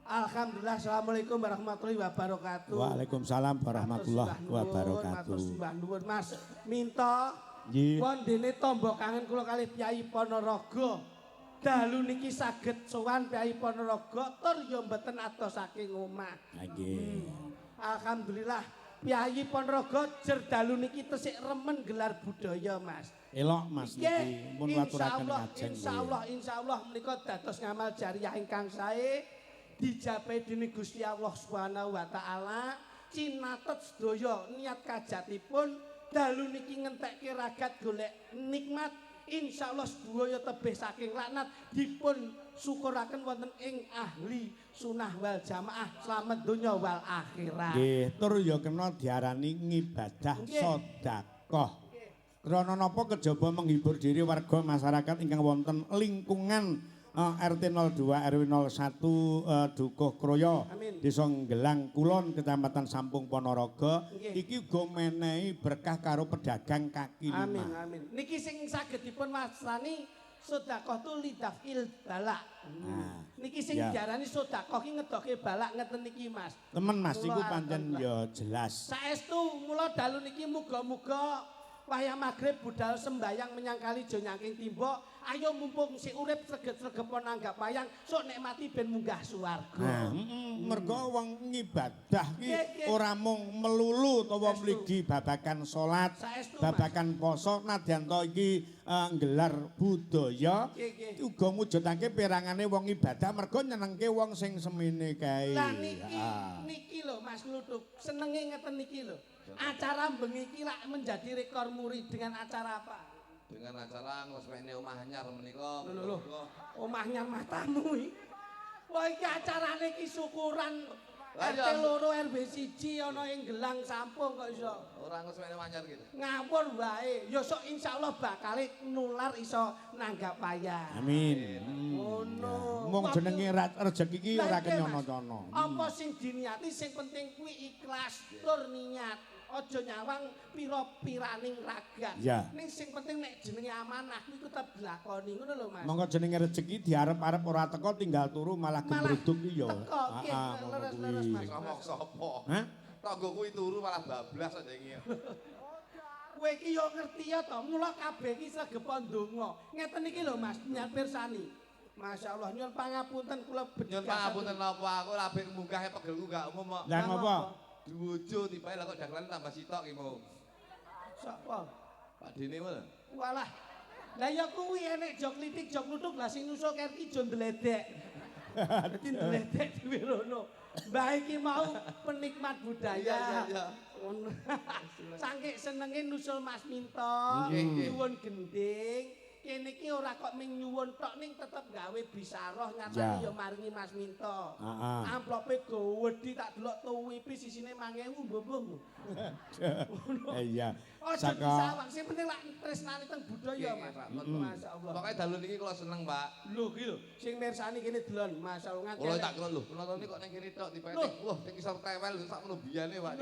Alhamdulillah, assalamualaikum warahmatullahi wabarakatuh. Waalaikumsalam warahmatullahi wabarakatuh. Matur nuwun Mas, minta Nggih. wondene tamba kangen kula kalih Kyai Ponorogo. Dalu niki saged sowan Kyai Ponorogo tur ya mboten atos saking omah. Nggih. Alhamdulillah, Kyai Ponorogo jer dalu niki tesik remen gelar budaya, Mas. Elok Mas niki mun waturaken ngajeng. Insyaallah menika dados ngamal jariah ingkang sae. Dijapai dening Gusti Allah Subhanahu wa taala, cinatet sedaya niat kajatipun dalu niki ngentekke ragat golek nikmat, insyaallah sedaya tebih saking laknat dipun syukuraken wonten ing ahli sunah wal jamaah slamet donya wal akhirat. Nggih, tur ya kena diarani ngibadah sedekah. Krana napa kejaba menghibur diri warga masyarakat ingkang wonten lingkungan RT 02 RW 01 Dukuh Kroyo Desa Nggelang Kulon Kecamatan Sampung Ponorogo iki uga menehi berkah karo pedagang kaki lima. Amin amin. Niki sing saged dipun wastani sedekah tu lidafil balak. Niki sing diarani sedekah ki ngedoke balak ngeten niki Mas. Temen Mas iku pancen ya jelas. Saestu mula dalu niki muga-muga wayah magrib budal sembayang menyang kali aja nyangking timbok. Ayo mumpung si urip sregep-sregepon nanggap wayang sok nikmati ben munggah swarga. Mergo wong ngibadah ki ora mung melulu utawa mligi babagan salat, babagan poso nadyan to iki nggelar budaya uga mujudake pirangane wong ibadah mergo nyenengke wong sing semene kae. Lah niki lho Mas Lutuk, senenge ngeten niki lho. Acara bengi iki lak menjadi rekor muri dengan acara apa? Dengan acara ngresmekne omah anyar menika. Lho, omah anyar matamu iki. Wah iki acarane iki syukuran RT loro RW 1 ana ing Gelang Sampung kok iso. Ora ngresmekne omah anyar gitu. Ngapur wae. Ya sok insyaallah bakal nular iso nanggap wayah. Amin. Ngono. Mung jenenge rezeki iki ora kenyono-nyono. Apa sing diniati sing penting kuwi ikhlas tur niat. Aja nyawang pira-piraning ragat. Ning sing penting nek jenenge amanah kuwi tetep dilakoni ngono lho Mas. Monggo jenenge rezeki diarep-arep ora teko tinggal turu malah gembruduk iki ya. Leres Mas. Ngomong sapa? Hah? Tanggo kuwi turu malah bablas aja iki. Kowe iki yo ngerti ya to, mula kabeh iki sregepon donga. Ngeten iki lho Mas, nyat pirsani. Masyaallah nyuwun pangapunten kula bedhek. Nyuwun pangapunten napa aku labek munggahe pegelku gak umum kok. Lah ngapa? Diwojo tibae lah kok dagelan tambah sitok iki mau. Sapa? Pak Dene wae. Walah. Lah ya kuwi enek jok litik jok nutuk lah sing nusul kerki jo ndledek. Dadi ndledek dhewe rono. Mbah iki mau penikmat budaya. Iya. Sangke senenge nusul Mas Minto, nyuwun gending. Kene iki ora kok ming nyuwun tok ning tetep gawe bisaroh nyatane ya maringi Mas Minto. Amplope gowedhi tak delok tuwipi sisine 5000 mbuh. Iya. Aja disawang, sing penting lak tresnane teng budaya Mas. Masyaallah. Pokoke dalu niki kula seneng, Pak. Lho iki lho, sing mirsani kene delon, masyaallah ngake. Kula tak kira lho, penonton iki kok ning kene tok tibae wah ning isor tewel sak menawa biyane, Pak.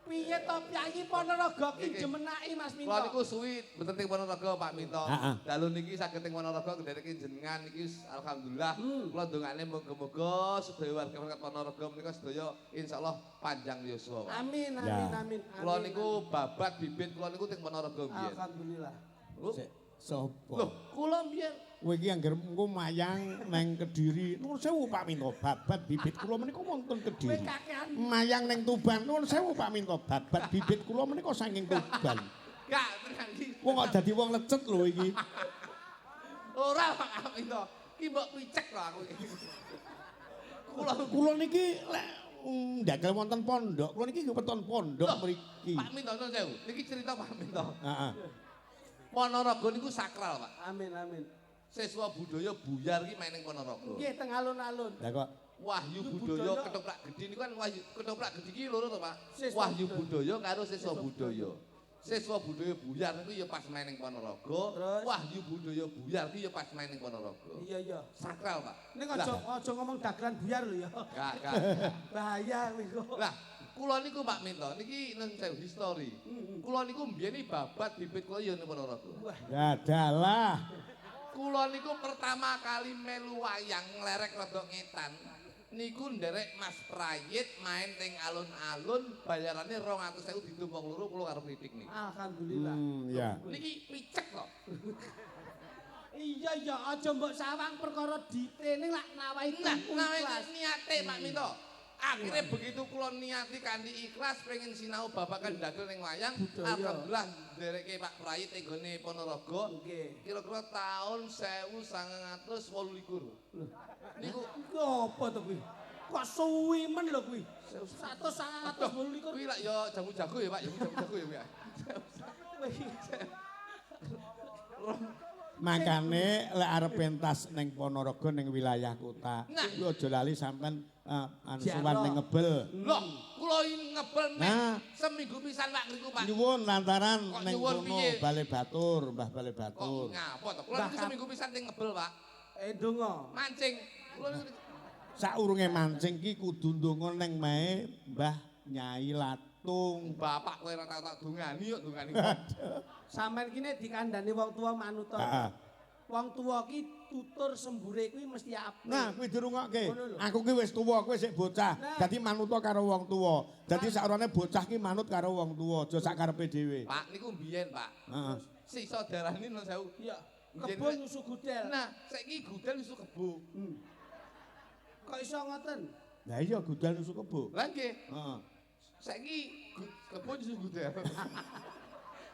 Piye to Kyai Ponorogo ki jemenaki Mas Minto? Kula niku suwi mboten teng Ponorogo Pak Minto. Dalu niki saged teng Ponorogo ndereke jenengan niki alhamdulillah kula ndongakne muga-muga sedaya warga Ponorogo menika sedaya insyaallah panjang yuswa. Amin amin amin. Kula niku babat bibit kula niku teng Ponorogo biyen. Alhamdulillah. Sopo? Loh, kula biyen kowe iki anggere engko mayang neng Kediri. Nuwun sewu Pak Minto, babat bibit kula menika wonten Kediri. Mayang neng Tuban. Nuwun sewu Pak Minto, babat bibit kula menika saking Tuban. Gak tenan iki. Wong kok dadi wong lecet lho iki. Ora Pak Minto, ki mbok picek lho aku iki. Kula niki lek ndagel wonten pondok, kula niki weton pondok mriki. Pak Minto nuwun sewu. Niki cerita Pak Minto. Heeh. Ponorogo niku sakral, Pak. Amin amin. Siswa budaya buyar iki main ning Ponorogo. Nggih teng alun-alun. Lah kok Wahyu budaya ketoprak gedhi niku kan wahyu ketoprak gedhi iki loro to, Pak. Wahyu budaya karo siswa budaya. Siswa budaya buyar niku ya pas main ning Ponorogo. Wahyu budaya buyar iki ya pas main ning Ponorogo. Iya iya. Sakral, Pak. Ning aja ngomong dagelan buyar lho ya. Gak. Bahaya kuwi kok. Lah, kula niku Pak Minto niki nang sewu history. Kula niku mbiyen babat bibit kula ya ning Ponorogo. ya dalah. Kula niku pertama kali melu wayang nglerek rada ngetan. Niku nderek Mas Prayit main teng alun-alun bayarane 200.000 ditumpang loro kula karo kritik niki. Alhamdulillah. Ya. Niki picek kok. Iya ya aja mbok sawang perkara ditene lak nawahi Nah, niate Pak Minto. Akhirnya begitu kula niati kanthi ikhlas pengen sinau babagan dagel ning wayang, alhamdulillah ndereke Pak Prayit teng gone Ponorogo. Kira-kira tahun 1928. Niku apa to kuwi? Kok suwi men lho kuwi. 1928. kuwi lak ya jamu jago ya Pak, ya jamu jago ya Pak. Makane lek arep pentas ning Ponorogo ning wilayah kota, kuwi aja lali sampean suwan ning ngebel. Loh, kula ngebel seminggu pisan Pak niku Pak. Nyuwun lantaran ning kono Bale Batur, Mbah Bale Batur. Ngapa to? Kula niku seminggu pisan ning ngebel Pak. Ndonga. Mancing. Kula niku Saurunge mancing ki kudu ndonga ning mae Mbah Nyai Latung. Bapak kowe ora tak dungani yo dungani. Sampeyan ki nek dikandani wong tuwa manut to. Wong tuwa ki tutur sembure kuwi mesti apik. Nah, kuwi dirungokke. Aku ki wis tuwa, kowe sik bocah. Dadi manut karo wong tuwa. Dadi saurane bocah ki manut karo wong tuwa, aja sak karepe dhewe. Pak niku mbiyen, Pak. Heeh. Sisa darani nun sewu. Iya. Kebo nyusu gudel. Nah, saiki gudel nyusu kebo. Kok iso ngoten? Lah iya gudal nusuk kebo. Lah nggih. Heeh. Saiki kebo nyusu gudel.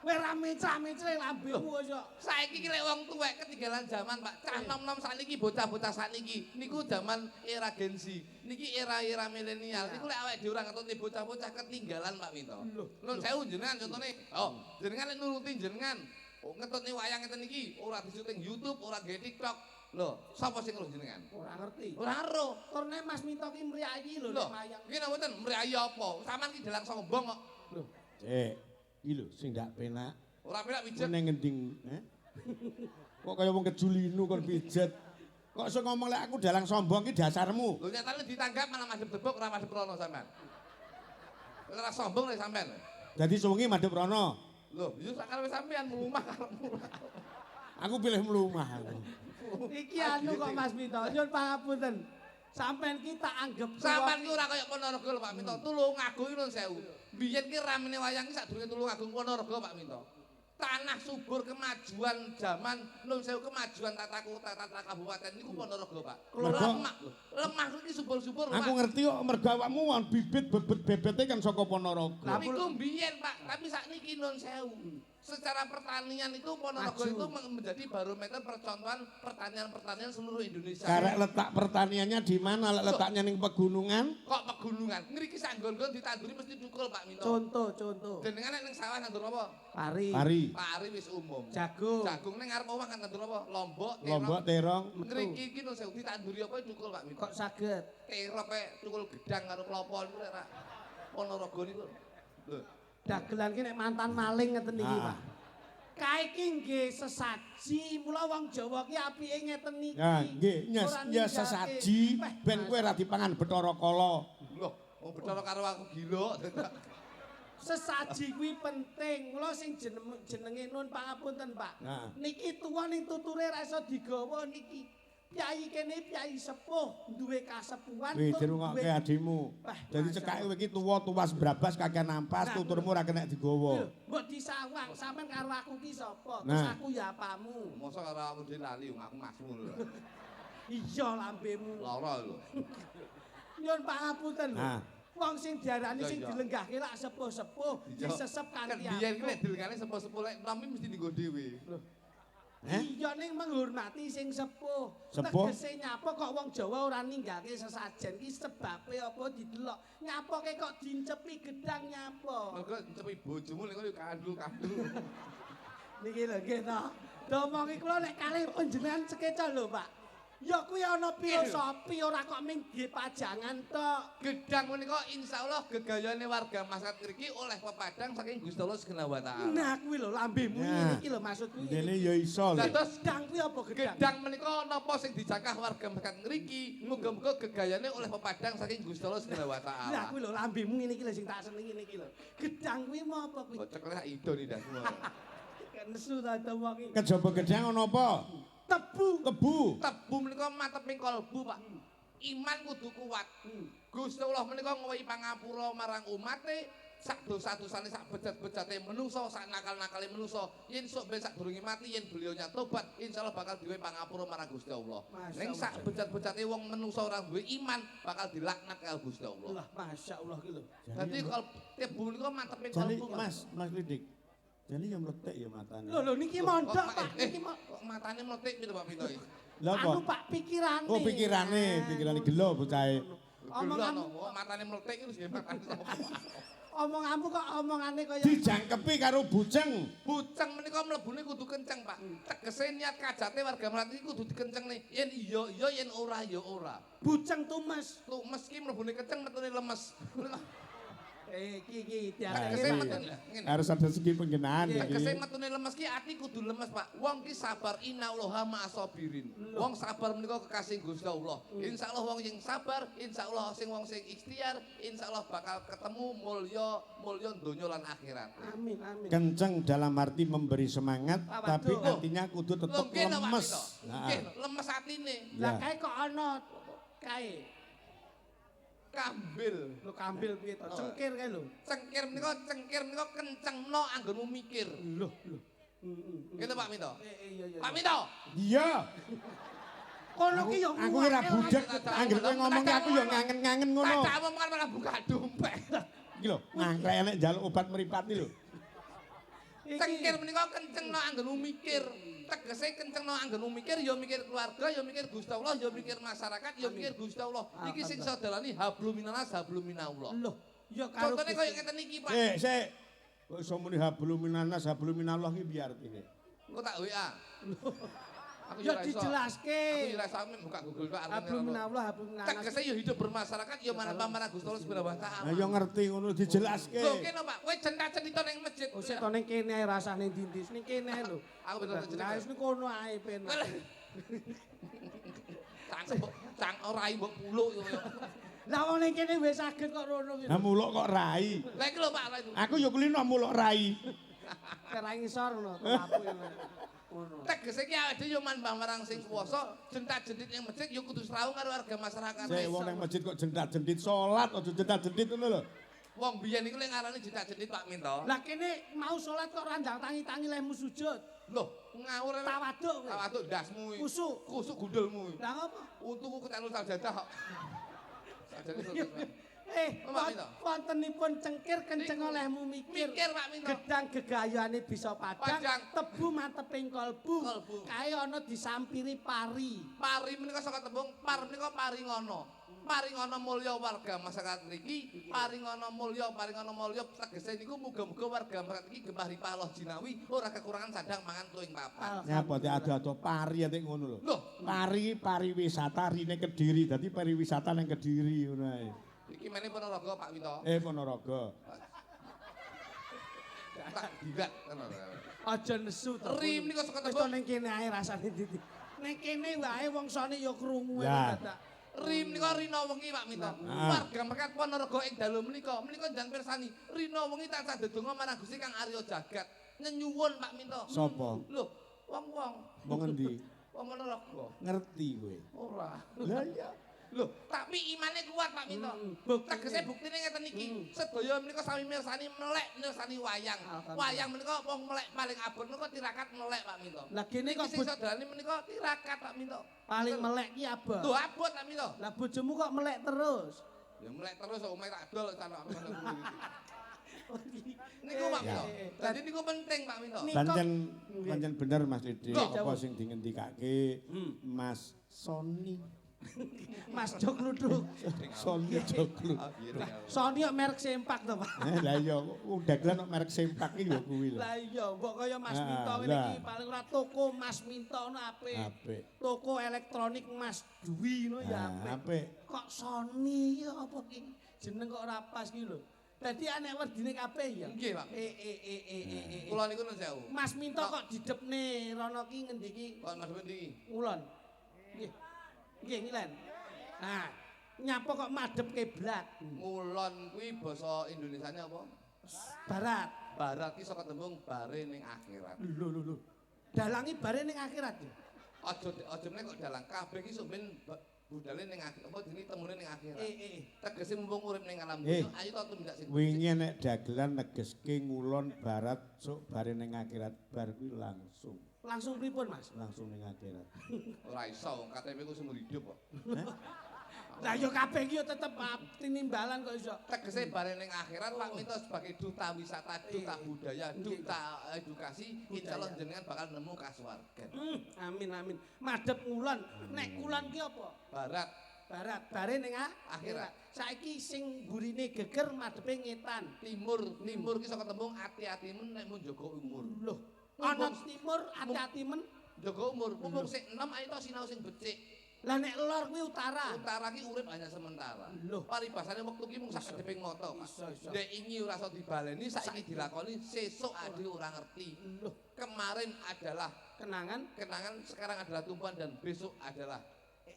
Kowe ra mencah-mencah lambemu iso. Saiki ki lek wong tuwek ketinggalan zaman, Pak. Cah nom-nom sakniki bocah-bocah sakniki niku zaman era Gen Z. Niki era-era milenial. Niku lek awake dhewe ora ngetutne bocah-bocah ketinggalan, Pak Minto. Nun sewu jenengan contone. Oh, jenengan lek nuruti jenengan. Oh, ngetutne wayang ngeten iki ora disuting YouTube, ora gawe TikTok. Lho, sapa sing ngeluh jenengan? Ora ngerti. Ora ero. Turne Mas Minto ki mriyayi lho Lho, nek wayang. iki napa mboten mriyayi apa? Sampeyan ki dalang sombong kok. Lho, Iki lho sing ndak penak. Ora penak pijet. Ning ngending, Kok kaya wong kejulinu kon pijet. Kok iso ngomong lek aku dalang sombong ki dasarmu. Lho nyatane ditanggap malah madhep tebuk ora madhep rono sampean. Ora sombong lek sampean. Dadi suwengi madhep rono. Lho, yo sak karepe sampean mlumah karo mlumah. Aku pilih mlumah aku. iki anu kok Mas Minto, nyun pangapunten. Sampeyan ki tak anggap Sampeyan ki ora kaya Ponorogo lho Pak Minto. Tulungagung iki nun sewu. Biyen ki ramene wayang ki sadurunge Tulungagung Ponorogo Pak Minto. Tanah subur kemajuan zaman nun sewu kemajuan tata kota tata kabupaten niku Ponorogo Pak. Lemah. Lemah iki subur-subur Pak. Aku ngerti kok mergo awakmu bibit bebet-bebete kan saka Ponorogo. Niku mbiyen Pak, tapi sakniki nun sewu. Secara pertanian itu Ponorogo itu menjadi barometer percontohan pertanian-pertanian seluruh Indonesia. Karek letak pertaniannya di mana? Letaknya ning pegunungan? Kok pegunungan? Ngriki sanggon-gon ditanduri mesti tukul Pak Minto. Contoh. Jenengan nek ning sawah nandur apa? Pari. Pari wis umum. Jagung. Jagung ning ngarep omah kan nandur apa? Lombok, Lombok, terong. Ngriki iki no sewu ditanduri apa tukul Pak Minto. Kok saged? Terop tukul gedang karo klopo niku ora. Ponorogo niku. Lho. Dagelan ki nek mantan maling ngeten iki, Pak. Kae ki nggih sesaji, mula wong Jawa ki apike ngeten niki. Ya, nggih, ya sesaji ben kowe ora dipangan Bathara Kala. Lho, wong Bathara karo aku gila. Sesaji kuwi penting. Mula sing jenenge nun pangapunten, Pak. Niki tuwa ning tuture ra iso digawa niki. Kyai kene kyai sepuh duwe kasepuhan Wih, dirungokke adimu. Dadi cekake kowe iki tuwa-tuwas brabas kakek nampas, tuturmu ora kena digawa. Mbok disawang, sampean karo aku ki sapa? Terus aku ya apamu. Mosok karo aku dhewe lali aku masmu lho. Iya lambemu. Lara lho. Nyun pangapunten lho. Wong sing diarani sing Iya. dilenggahke lak sepuh-sepuh disesep kanthi Kan biyen ki nek aku. dilengane sepuh-sepuh lek rami mesti dienggo dhewe. Iya ning menghormati sing sepuh. Sepuh? Tegese nyapa kok wong Jawa ora ninggalke sesajen ki sebabe apa didelok. Nyapoke kok dincepi gedang nyapa. Mergo cepi bojomu lek yo kandul-kandul. Niki lho nggih to. Domongi kula nek kalih panjenengan sekeca lho, Pak. Ya kuwi ana filosofi ora kok ming nggih pajangan tok. Gedang menika insyaallah gegayane warga masyarakat mriki oleh pepadang saking Gusti Allah Subhanahu wa taala. Nah kuwi lho lambemu Nah. iki lho maksudku. Dene ya iso lho. Dados Gedang kuwi apa gedang? gedang menika napa sing dicakah warga masyarakat mriki muga-muga gegayane oleh pepadang saking Gusti Allah Subhanahu wa Lah taala. kuwi lho lambemu ngene iki lho sing tak senengi niki lho. Gedang kuwi mau apa kuwi? Bocek lek ido nih dah semua. Nesu ta domongi. Kejaba gedang ana apa? Tebu. Kebu. Tebu menika mateping kolbu, Pak. Iman kudu kuat. Gusti Allah menika ngowahi pangapura marang umate sak dosa-dosane sak bejat-bejate menungso, sak nakal-nakale menungso. Yen sok ben sadurunge mati yen beliaunya tobat, insyaallah bakal duwe pangapura marang Gusti Allah. Ning sak bejat-bejate wong menungso ora duwe iman bakal dilaknat karo Gusti Allah. Lah masyaallah ki lho. Dadi kalau tibu niku mantepe Jadi kalbu. Mas Lidik. Jadi ya meletek ya matane. Lho niki mondok Pak, niki matane meletik piro Pak Pinto iki? Lah anu Pak pikirane. Oh pikirane gelo bocahe. Omonganmu matane meletik iki wis matane sapa? Omonganmu kok omongane kaya Dijangkepi karo bujeng. Bujeng menika mlebune kudu kenceng, Pak. Tegese niat kajate warga Melati iki kudu dikencengne. Yen iya iya yen ora ya ora. bujeng tumes. Tumes ki mlebune kenceng metune lemes. Iki Tegese diarani. metune ngene. Harus ada segi penggunaan Tegese iki. metune lemes ki ati kudu lemes, Pak. Wong ki sabar innallaha ma'asabirin. Wong sabar menika kekasih Gusti Allah. Insyaallah wong sing sabar, insyaallah wong sing ikhtiar, insyaallah bakal ketemu mulya donya lan akhirat. Amin amin. Kenceng dalam arti memberi semangat, Waduh. tapi artinya kudu tetap Nggih, Pak lemes. Pinto. Nah, Nggih, lemes atine. Lah kae kok ana kae. Kambil. Lho kambil piye to? Cengkir kae lho. Cengkir menika kencengno anggonmu mikir. Lho. Gitu Pak Minto. Iya. Pak Minto. iya. Kono ki yo Aku kira budek, anggere kowe ngomong ki aku yo ngangen-ngangen ngono. Kacamu kan malah buka dompet. Iki lho, mangkre enek njaluk obat mripat iki lho. Cengkir menika kencengno anggonmu mikir. Tegese kencengno anggonmu mikir ya mikir keluarga, ya mikir Gusti Allah, ya mikir masyarakat, ya mikir Gusti Allah. Iki sing iso dalani hablum minanas hablum minallah. Lho, ya karo Contone koyo ngeten iki, Pak. Sik. Kok iso muni hablum minanas hablum minallah iki piye artine? Engko tak WA. Aku ya ora iso. dijelaske. Aku ora iso buka Google Pak artine. Hablum minallah, hablum minanas. Tegese ya hidup bermasyarakat ya manapa marang Gusti Allah subhanahu wa taala. Lah yo ngerti ngono dijelaske. Lho kene Pak, kowe centak-centita ning masjid. Oh sik to ning kene ae rasane ndi-ndi. Ning kene ae lho. Aku bener Lah cerita. wis kono ae penak. Cang ora mbok puluk yo. Lah wong ning kene wis saged kok rono ki. Lah muluk kok rai. Lah iki lho Pak, lha itu. Aku yo kulino muluk rai. Kera ngisor ngono tapu ngono. Tegese ki awake dhewe yo manembah marang sing kuwasa, jentak-jentit ning masjid yo kudu srawung karo warga masyarakat. Sik wong nang masjid kok jendak-jendit salat aja jendak-jendit ngono lho. Wong biyen iku lek ngarani jentak-jentit Pak Minto. Lah kene mau salat kok randang tangi-tangi lehmu sujud. Lho, ngawur Tawaduk kowe. Tawaduk ndasmu iki. Kusuk. Kusuk gundulmu iki. Lah ngopo? Untuku kecelu sajadah kok. Sajadah. Pak Minto. Wontenipun cengkir kenceng olehmu mikir. Mikir Pak Minto. Gedang gegayane bisa padang, Padang. tebu manteping kolbu. Kolbu. Kae ana disampiri pari. Pari menika saka tembung par menika paringono. Paringono mulya warga masyarakat niki, paringono mulya tegese niku muga-muga warga masyarakat iki gembah ripah jinawi ora kekurangan sadang mangan tuing papan. Nyapa te ado-ado pari ate ngono lho. Lho, Pariwisata rine Kediri, dadi pariwisata nang Kediri ngono ae. iki meneh Ponorogo Pak Winto. Ponorogo. Tak digat ngono. Aja nesu to. Rim niku saka Wis to tembung ning kene ae rasane ndi. Ning kene wae wongsane ya krungu Ya. dadak. Rim niku rina wengi Pak Minto. Warga mekat Ponorogo ing dalu menika jan pirsani rina wengi tansah ndedonga marang Gusti Kang Arya Jagat. Nyenyuwun Pak Minto. Sapa? Lho, wong-wong. Wong endi? Wong Ponorogo. Ngerti kowe. Ora. Lah iya. Lho, tapi imane kuat Pak Minto. Tegese buktine ngeten iki. Sedaya menika sami mirsani melek mirsani wayang. Wayang menika wong melek paling abot menika tirakat melek Pak Minto. Lah kene kok Sing sadalane menika tirakat Pak Minto. paling melek ki abot. Lho abot Pak Minto. Lah bojomu kok melek terus. Ya melek terus kok omahe tak dol sana. Niku Pak Minto. Dadi niku penting Pak Minto. Pancen bener Mas Didi, Loh. apa sing dingendikake Mas Sony. Mas Jok Luduk. Sony Joglo. Sony kok merek sempak to, Pak. Lah iya, dagelan kok merek sempak iki lho kuwi lho. Lah iya, mbok kaya Mas Ah, Minto ngene lah. iki paling ora toko Mas Minto ngono apik. Apik. Toko elektronik Mas Dwi ngono ya apik. Apik. Kok Sony ya apa ki? Jeneng kok ora pas ki lho. Dadi anek werdine kabeh ya. Nggih, Pak. Kula niku nun sewu. Mas Minto kok didepne rono ki ngendi ki? Kok Mas Bendi? Ngulon. Nggih. Nggih ngilen. Nah, nyapa kok madhep kiblat? Ngulon kuwi basa Indonesiane apa? Barat. Barat ki saka tembung bare ning akhirat. Lho. Dalangi bare ning akhirat ya. Aja meneh kok dalang kabeh ki sok ben budale ning apa jenenge temune ning akhirat. Tegese mumpung urip ning alam ayo to tumindak sing. Wingi nek dagelan negeske ngulon barat sok bare ning akhirat bar kuwi langsung. Langsung pripun, Mas? Langsung ning akhirat. Ora iso KTP ku seumur hidup kok. Lah yo kabeh iki yo tetep tinimbalan kok iso. Tegese bare ning akhirat Pak Minto sebagai duta wisata, duta budaya, duta edukasi, insyaallah jenengan bakal nemu kasuwargan. Amin amin. Madhep ngulon. Nek kulon ki apa? Barat. Barat, bare ning akhirat. Saiki sing burine geger madhepe ngetan. Timur ki saka tembung ati-atimen nek mun jaga umur. Loh, ana timur ati-atimen jaga umur. Mumpung sik enom ayo to sinau sing becik. Lah nek lor kuwi utara. Utara ki urip hanya sementara. Loh, paribasane wektu ki mung sak kedeping mata, Pak. Nek ingi ora iso dibaleni, saiki dilakoni, sesuk ade ora ngerti. Loh, kemarin adalah kenangan, sekarang adalah tumpuan dan besok adalah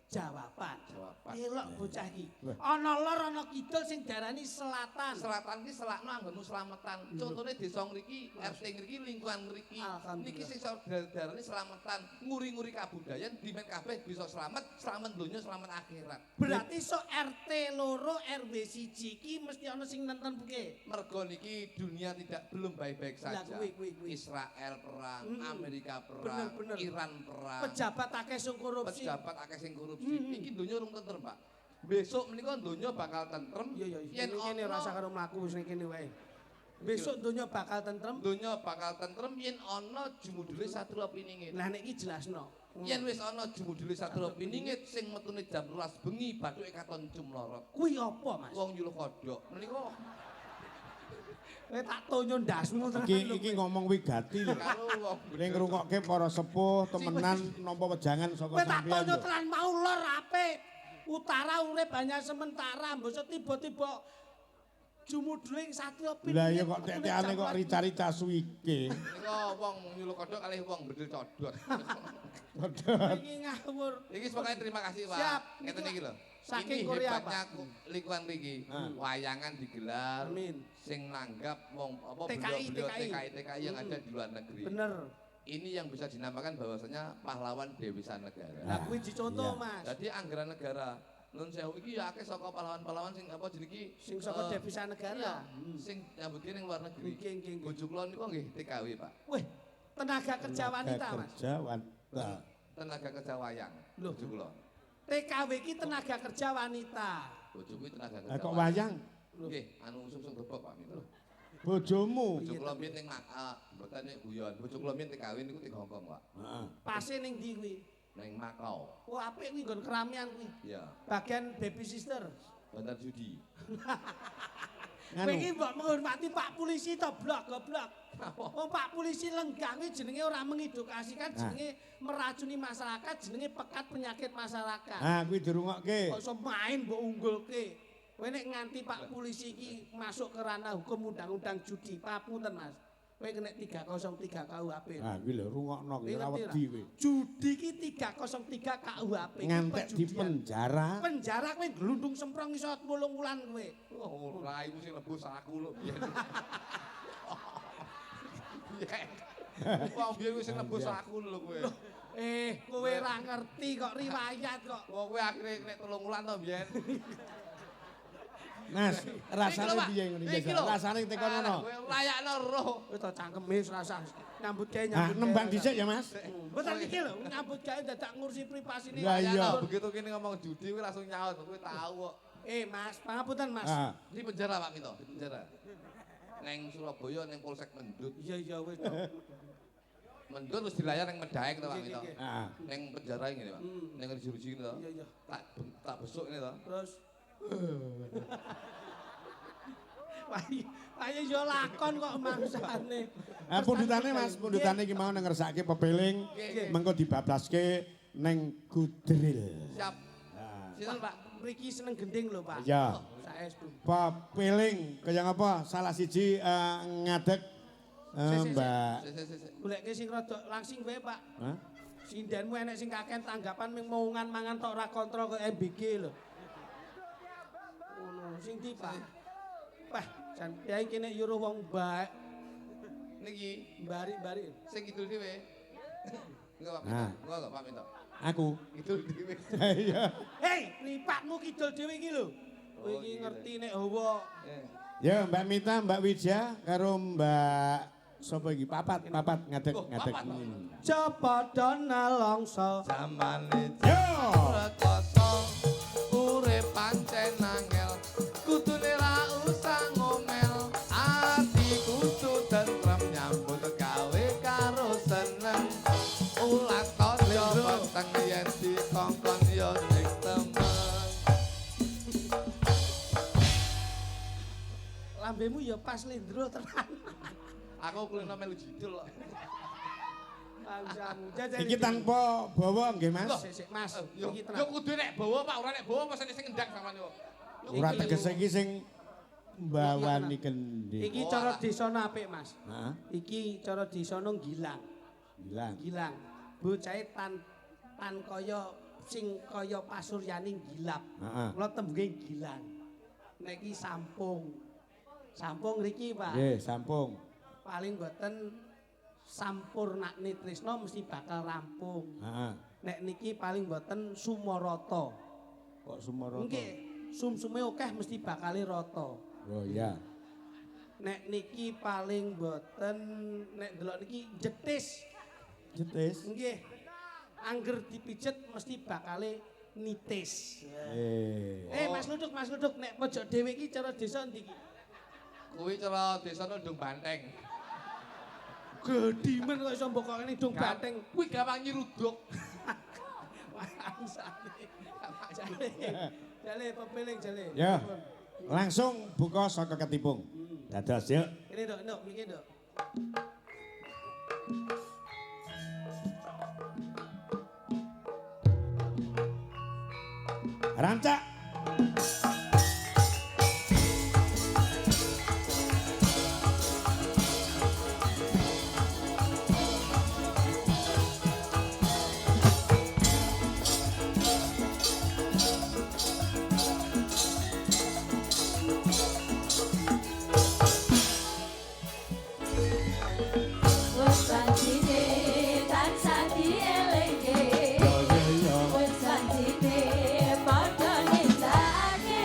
jawaban. Jawaban. Elok bocah iki. Ana lor ana kidul sing diarani selatan. Selatan ki selakno anggonmu slametan. Contone desa ngriki, RT ngriki, lingkungan ngriki. Niki sing diarani slametan, nguri-nguri kabudayan dimen kabeh bisa selamat donya, selamat akhirat. Berarti sok RT loro RW 1 iki mesti ana sing nenten buke. Mergo niki dunia belum baik-baik saja. Kuwi. Israel perang, Amerika perang, Bener. Iran perang. Pejabat akeh sing korupsi. Iki donya urung tentrem, Pak. Besok menika donya bakal tentrem. Yen kene rasa karo mlaku sing kene wae. Besok donya bakal tentrem. Donya bakal tentrem yen ana jumudule Satria Piningit. Lah nek iki jelasno. Yen wis ana jumudule Satria Piningit sing metune jam 12 bengi bathuke katon cumlorot. Kuwi apa, Mas? Wong nyuluh kodhok. Menika kowe tak tonyo ndasmu tenan. Iki ngomong wigati lho. karo wong Ning ngrungokke para sepuh temenan nampa wejangan saka kowe tak sampeyan. tonyo tenan mau lor apik. Utara urip hanya sementara, mbok tiba-tiba jumudule Satria Piningit. Lah ya kok tek-tekane kok rica-rica suwike. Menika wong nyuluh kodhok kalih wong bedil codot. Iki ngawur. Iki semoga terima kasih, Pak. Siap. Ngeten iki lho. Saking ini Korea, hebatnya lingkungan mriki. Wayangan digelar. Amin. Sing nanggap wong apa TKI TKI yang ada di luar negeri. Bener. Ini yang bisa dinamakan bahwasanya pahlawan Dewisa Negara. Lah kuwi dicontoh, Mas. Jadi anggaran negara Nun sewu iki ya akeh saka pahlawan-pahlawan sing apa jeneng iki Sing saka devisa negara. Sing nyambutke ning luar negeri. Nggih. Bojo kula niku nggih TKW, Pak. Wih, tenaga kerja wanita, Mas. Kerja wanita. Tenaga kerja wayang. Bojo kula. TKW iki tenaga kerja wanita. Bojo kuwi tenaga kerja. Kok wayang? Nggih, anu usung bebok Pak Mito. Bojomu. Bojo kula mbiyen ning mboten guyon. Bojo kula mbiyen TKW niku teng Hongkong, Pak. Heeh. Pase ning ndi kuwi? Ning Makau. Wah, apik kuwi nggon keramian kuwi. Iya. Bagian baby sister. Bandar judi. Kowe iki mbok menghormati Pak Polisi to, blok goblok. Wong Pak Polisi lenggah kuwi jenenge ora mengedukasikan, jenenge meracuni masyarakat, jenenge pekat penyakit masyarakat. Ah, kuwi dirungokke. Kok iso main mbok unggulke. Kowe nek nganti Pak Polisi iki masuk ke ranah hukum undang-undang judi, papunten Mas. Kowe kena 303 KUHP. Ah, kuwi lho rungokno kuwi ora wedi kowe. Judi ki 303 KUHP. Ngantek di penjara. Penjara kowe glundung semprong iso 8 wulan kowe. Oh, ora iku sing lebus aku lho biyen. Wong biyen wis nebus aku lho kowe. Kowe ora ngerti kok riwayat kok. Wong kowe akhire nek 3 wulan to biyen. Mas, rasane piye ngene iki? Rasane tekan ngono. Kowe layakno roh. Wis to cangkeme rasa nyambut gawe Ah, nembang dhisik ya, Mas. Mboten iki lho nyambut gawe dadak ngurusi privasine. Lah iya. Begitu kene ngomong judi kowe langsung nyaut, kowe tahu kok. Mas, pangapunten Mas. Di penjara Pak Mito, di penjara. Neng Surabaya neng Polsek Mendut. Iya wis to. Mendut wis dilayar neng Medaek to Pak Mito. Heeh. Neng penjara ngene Pak. Neng jeruji ngene to. Iya. Tak besuk ngene to. Terus Ayo yo lakon kok mangsane. Pundutane Mas, pundutane iki mau ngersake pepeling, mengko dibablaske neng Gudril. Siap. Sinten Pak? Mriki seneng gending lho Pak. Iya. Saestu. Pepeling kaya ngapa? Salah siji ngadeg Mbak. Goleke sing rada langsing wae Pak. Hah? Sindenmu enek sing kaken tanggapan ming moungan mangan tok ora kontrol kok MBG lho. Ngono, sing ndi Pak? Wah, jan piye kene yuruh wong baik. Niki Bari-bari. sing kidul dhewe. Enggak Pak Mito. Enggak Pak Mito. Aku. Kidul dhewe. Iya. Hei, mripatmu kidul dhewe iki lho. Kowe iki ngerti nek hawa. Ya, Mbak Mita, Mbak Widya karo Mbak sapa iki? Papat ngadeg. Coba dona longso Zamane Yo. rekoso urip pancen angel kudune ra usah ngomel ati kudu tentrem nyambut gawe karo seneng ulat kaca weteng yen dikongkon yo sing temen lambemu ya pas lindro tenan. aku kulino melu jidul kok Bangsamu. Iki tanpa bawa nggih, Mas. Sik Mas. yo Iki tenang. kudu nek bawa Pak ora nek bawa pas sing ngendang sampean yo Ora tegese iki sing mbawani kendhi. Iki cara desana apik, Mas. Heeh. Iki cara desana Gilang. Gilang. Bocahe tan kaya sing kaya pasuryaning gilap. Heeh. Kula tembunge Gilang. Nek iki sampung. Sampung ngriki, Pak. Nggih, sampung. Paling boten sampurnakne tresna mesti bakal rampung. Heeh. Nek niki paling boten sumarata. Kok sumarata? Nggih, sumsume akeh mesti bakale rata. Oh iya. Nek niki paling boten nek delok niki jetis. Jetis. Nggih. Angger dipijet mesti bakale nitis. Mas Luduk, nek pojok dhewe iki cara desa ndi iki? kuwi cara desane ndung banteng Gedimen kok iso mbokokne dong banteng. kuwi gampang nyiruduk Jale pepeling jale. Ya. Langsung buka saka ketipung. Dados yuk. Ini Nduk, mriki Nduk. Rancak. Wes janjine padha nindakake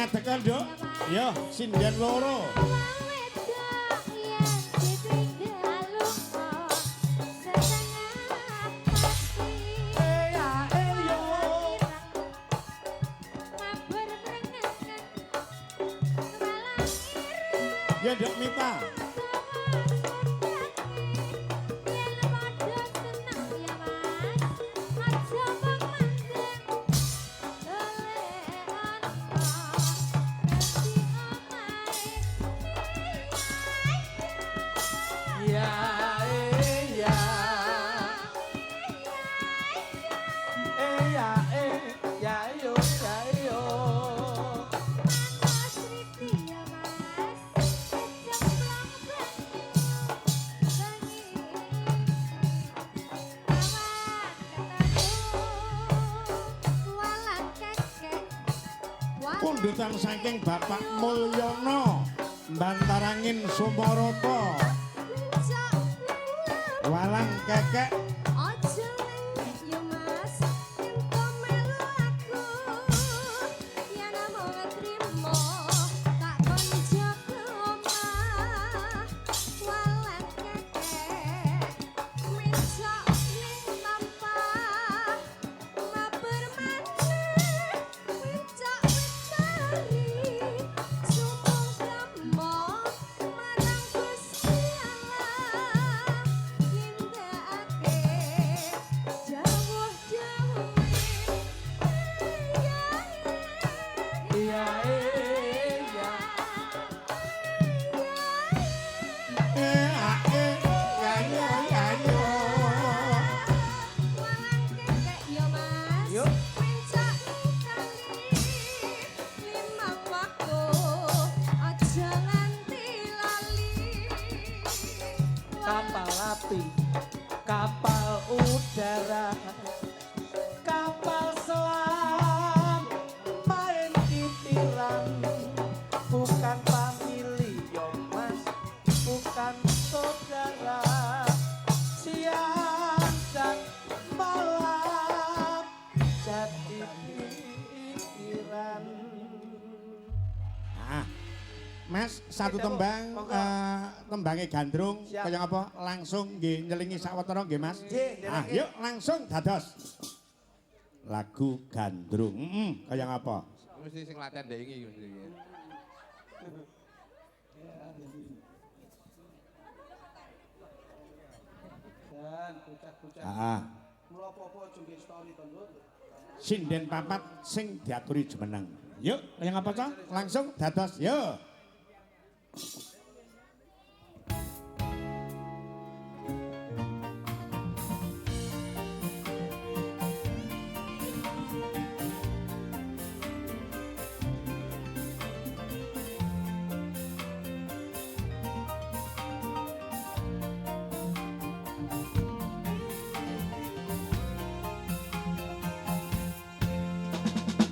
ngadekon, Nduk. Yo, sinden loro. Ya, Nduk Mita. Kundutan saking Bapak Mulyono Bantarangin Sumarata Walang kekek kapal api, kapal udara, kapal selam, main titiran, bukan familio mas, bukan saudara, siang dan malam jadi pikiran. Mas, satu tembang, tembangnya gandrung, kaya apa? Langsung nyelingi sawetara nggih Mas. Ah, yuk langsung dados. Lagu gandrung, kaya apa? Mesti sing latihan ndek iki mesti. Dan bocah-bocah. Mula apa-apa aja nggih story to, Nduk. Sinden papat sing diaturi jumeneng. Yuk, kaya apa to? Langsung dados, yuk.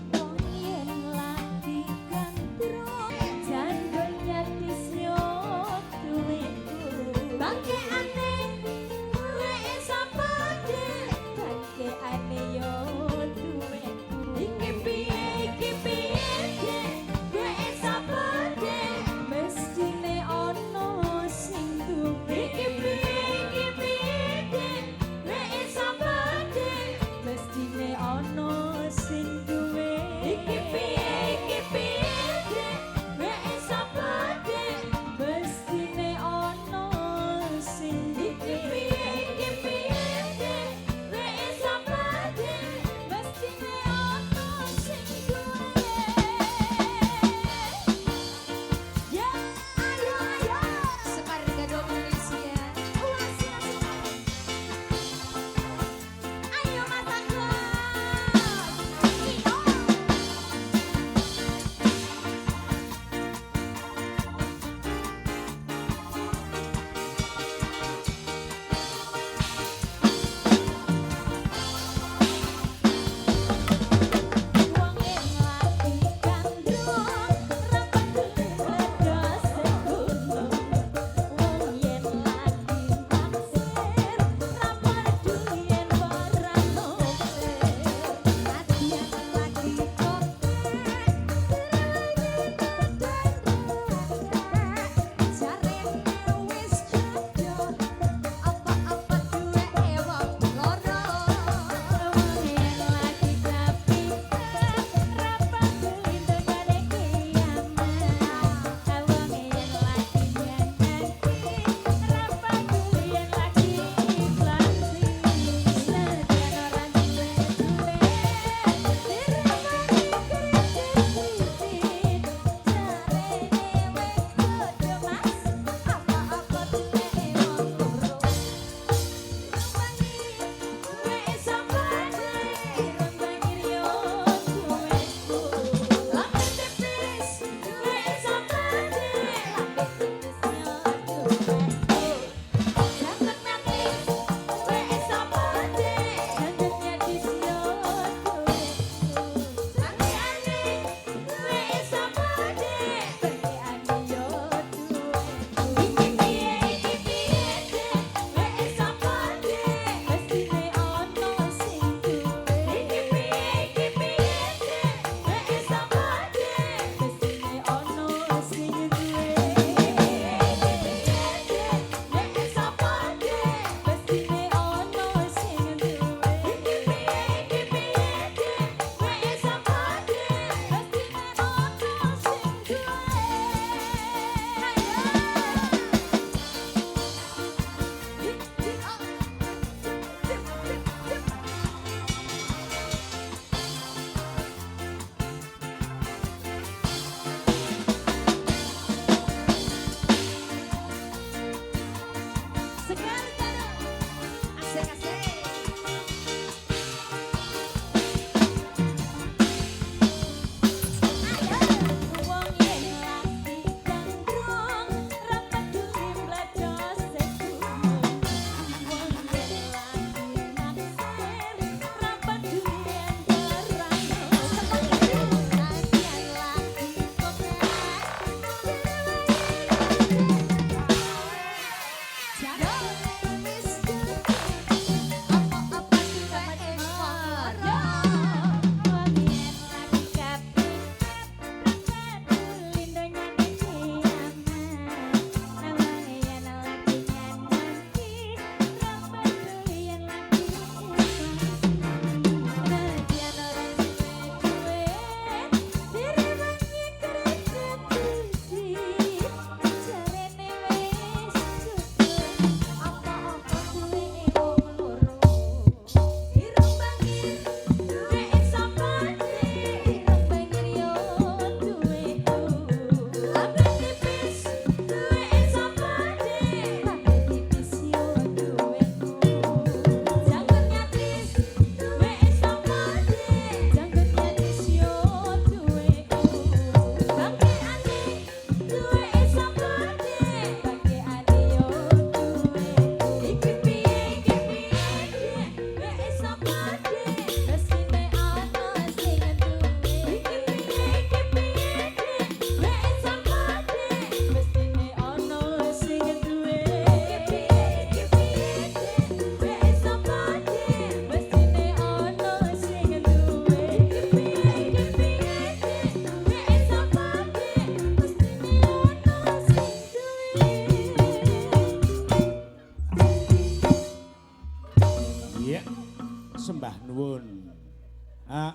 Wong yen lagi gandrung jan nyadis yo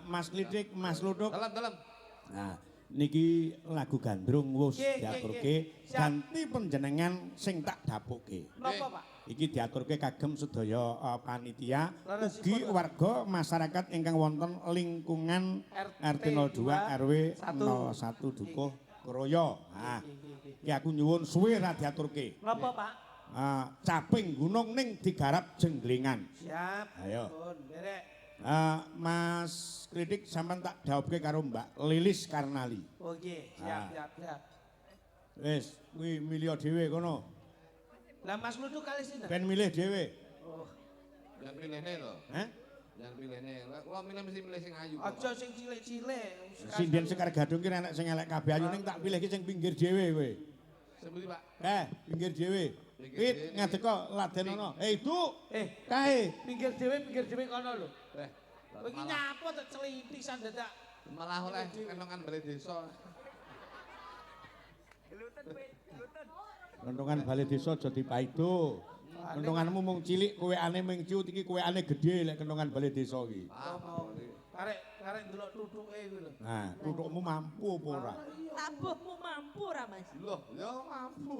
Mas Klidik, Mas Luduk. Dalam. Nah, niki lagu gandrung wis diaturke ganti panjenengan sing tak dapuke. Napa, Pak? Iki diaturke kagem sedaya panitia ugi warga masyarakat ingkang wonten lingkungan RT 02 RW 01 Dukuh Kroya. Nah, iki aku nyuwun suwe ra diaturke. Napa, Pak? Caping gunung ning digarap jenglingan. Siap. Ayo. Pun, derek. Mas Klidik sampean tak jawabke karo Mbak Lilis Karnali. Oke, siap. Wis, kuwi milih dhewe kono. Lah Mas Luduk kali sini. Ben milih dhewe. Oh. Jangan pilihne lho. Hah? Jangan pilihne. Kula milih mesti milih sing ayu. Aja sing cilik-cilik. Sinden Sekar Gadung ki enek sing elek kabeh ayu ning tak pilih ki sing pinggir dhewe kowe. Sebuti, Pak. Pinggir dhewe. Wit ngadeka laden ana. Itu. Kae. Pinggir dhewe kono lho. Kowe iki nyapa tek celitisan dadak. Malah oleh kenongan balai desa. Kentongan balai desa aja dipaido. Kentonganmu mung cilik, kowe ane mung ciut iki kowe ane gedhe lek kentongan balai desa iki. Karek ndelok tutuke kuwi lho. Nah, tutukmu mampu apa ora? Tabuhmu mampu ora, Mas? Loh, ya mampu.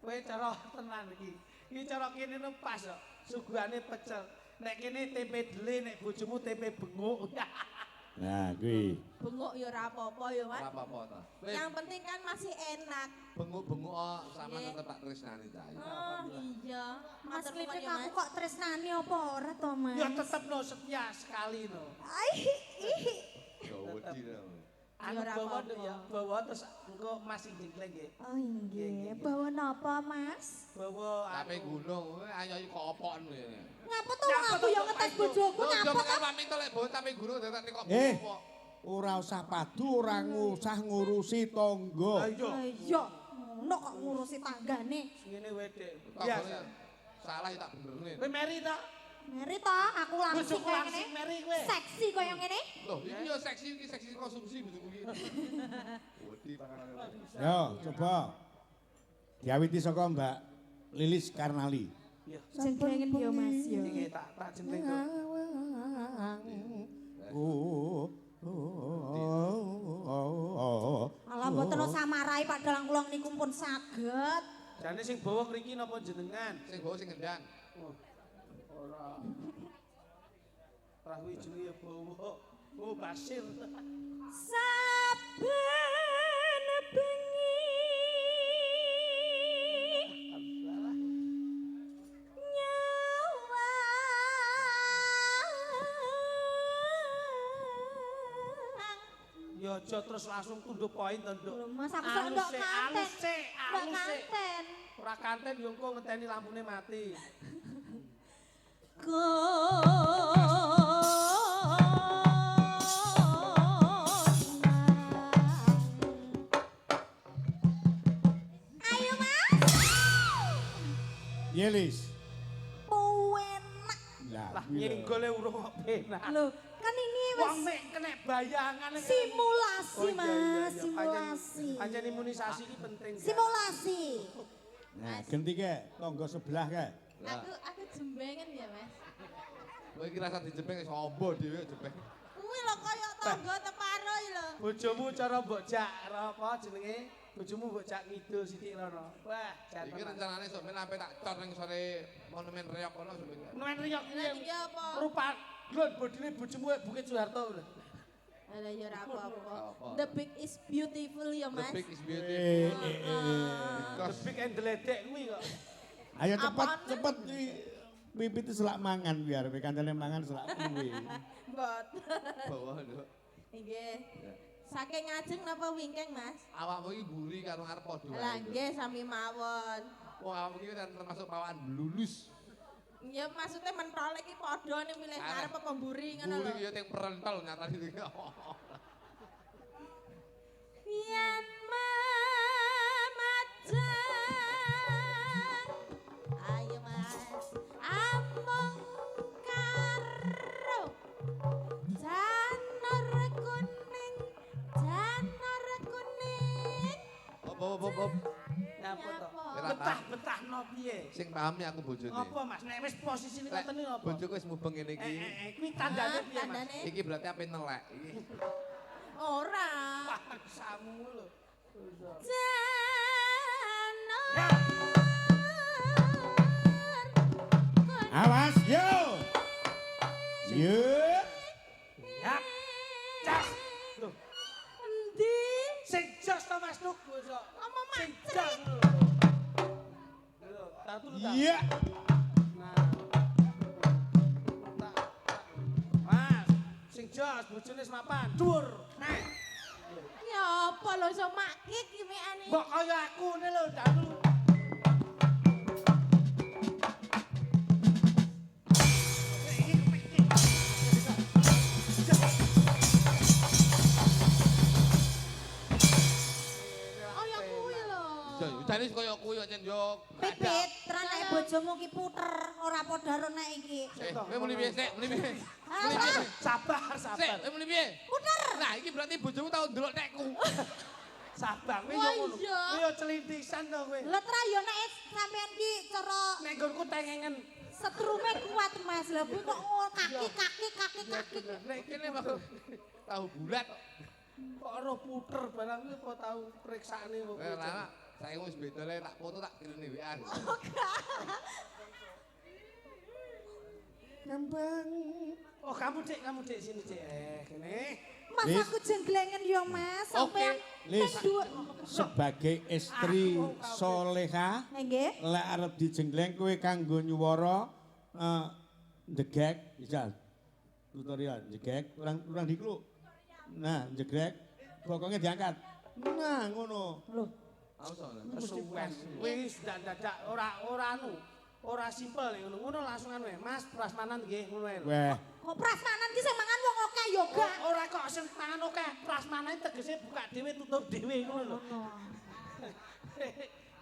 Kowe cara tenan iki. Iki cara kene pas kok. Suguhane pecel. Nek kene tempe dele, nek bojomu tempe benguk. Nah, kuwi. Benguk ya ora apa-apa ya, Mas. Ora apa-apa ta. Yang penting kan masih enak. Benguk-benguk sama tetep tak tresnani ta. Oh, iya. Mas Matur Klidik nuwun ya, aku Mas. kok tresnani apa ora to, Mas? Ya tetep no setia sekali no. Ai. Ya wedi ta. Anu ora bawa apa-apa. ya, bawa terus engko masih jengkleng nggih. Oh nggih, bawa napa, Mas? Bawa Tapi gunung, ayo kok opon ngene. Ngapa to aku yo ngetes bojoku Lho, ngapa kan to? pamit lek bawa tapi gunung dadak kok Eh. opon. Ora usah padu, ora ngusah ngurusi tangga. Ayo. Lah iya, ngono kok ngurusi tanggane. Ngene wedek. Biasa. Biasa. Salah ya tak benerne. Kowe meri ta? Meri to, aku langsung Bojoku kaya langsung ngene. meri kowe. Seksi kaya ngene. Loh, iki yo seksi konsumsi bojoku iki. Wedi panganan. Yo, coba. Diawiti saka Mbak Lilis Karnali. Ya. Jenglengen yo, Mas yo. Iki tak jeneng to. Alah mboten usah marahi padahal kula niku pun saged. Jane sing bawa mriki napa jenengan? Sing bawa sing ngendang. Ora. Ora kuwi jenenge bawa. Oh, Basir. Saben bengi nyawa Ya aja terus langsung tunduk poin to, Nduk. Lho, Mas aku sok ndok kanten. Alus sik, Ndok alus sik. kanten. Ora kanten yo engko ngenteni lampune mati. Ayo Mas. Yelis. Penak. Lah, Nyenggole urung kok penak. Loh, kan ini Wong wis mek kena bayangan iki. simulasi Oh, iya, iya, Mas, iya. simulasi. Pancen imunisasi iki penting. Kan? Simulasi. Nah, ganti ke tangga sebelah ke. Aku jembengen ya, Mas. Kowe iki rasa dijepeng iso ombo dhewe jepeng. Kuwi lho kaya tangga teparo iki lho. Bojomu cara mbok jak apa jenenge? Bojomu mbok jak ngidul sithik rono. Wah, jatuh. Iki rencanane sok men sampe tak cor ning sore monumen Reok kono sok men. Nuwen riyok Lah iki. iki apa? Rupa glon bodine bojomu Bukit Soeharto lho. Ada ya ora apa-apa. The big is beautiful ya, The Mas. big is Eh, beautiful. Lebih kayak deledek kuwi kok. Ayo cepet, Apaan? cepet kuwi. Pipit selak mangan biar kancane mangan selak kuwi. Bot. Bawah lho. Nggih. Saking ngajeng napa wingking, Mas? Awakmu iki buri karo arep padha Lah wae. nggih sami mawon. Wong awakmu iki termasuk pawaan blulus. Ya maksudnya mentol iki padha ning milih arep apa mburi ngono Buri lho. ya teng perentol nyatane iki. Yen mamajan. Ayo Mas. Among karo janur kuning, janur kuning. Apa Ngapa to? Ora Betah-betahno piye? Sing pahami aku bojone. Apa Mas? Nek wis posisine ngoten iki apa? Bojoku wis mubeng ngene iki. Kuwi tandane piye Mas? Tandane Iki berarti ape nelek iki. ora. Samu lho. Awas yo. Yo. Ya. Cas. Lho, Endi? sing jos to Mas Nuk bosok. Apa Sing macet? jos lho. Lho, tak turu tak. Iya. Nah. Mas, sing jos bojone wis mapan. Dhuwur. Nah. Ya apa lho iso makik kimekane. Mbok kaya aku ngene lho, Danu. Kaya kuwi lho. Jane kaya kuwi kok Cen yo. Pipit, ranake bojomu ki puter, ora padha karo nek iki. Kowe muni piye sik? Muni piye? Muni Alah. piye? Sabar, Sik, sabar. kowe muni piye? Puter. Nah, iki berarti bojomu tau ndelok nekku. Sabar, kowe yo Wah, ngono. iya. Kowe yo celintisan to kowe. Lah tra yo nek sampean ki cara Nek nggonku tengengen. setrume kuat Mas. Lah kuwi kok kaki. Nek kene mah tahu bulat. Kok ora puter barang iki apa tau periksane kok. Ora, saiki wis beda le tak foto tak kirene WA. Nembang. Oh, kamu Dik sini, Dik. Kene. Mas Lis. aku jenglengen yo Mas, sampean Lis. ping dhuwur. Sebagai istri soleha, Nggih. lek arep dijenggleng kowe kanggo nyuwara njegek, misal tutorial njegek, kurang dikluk. Nah, njegek, bokongnya diangkat. Nah, ngono. Loh, Kesuwen. Wis dadak ora anu. Ora simpel nek ngono langsung anu Mas prasmanan nggih ngono ae. Weh, kok prasmanan ki sing mangan wong akeh yo gak. Ora kok sing mangan akeh, prasmanan tegese buka dhewe tutup dhewe ngono lho.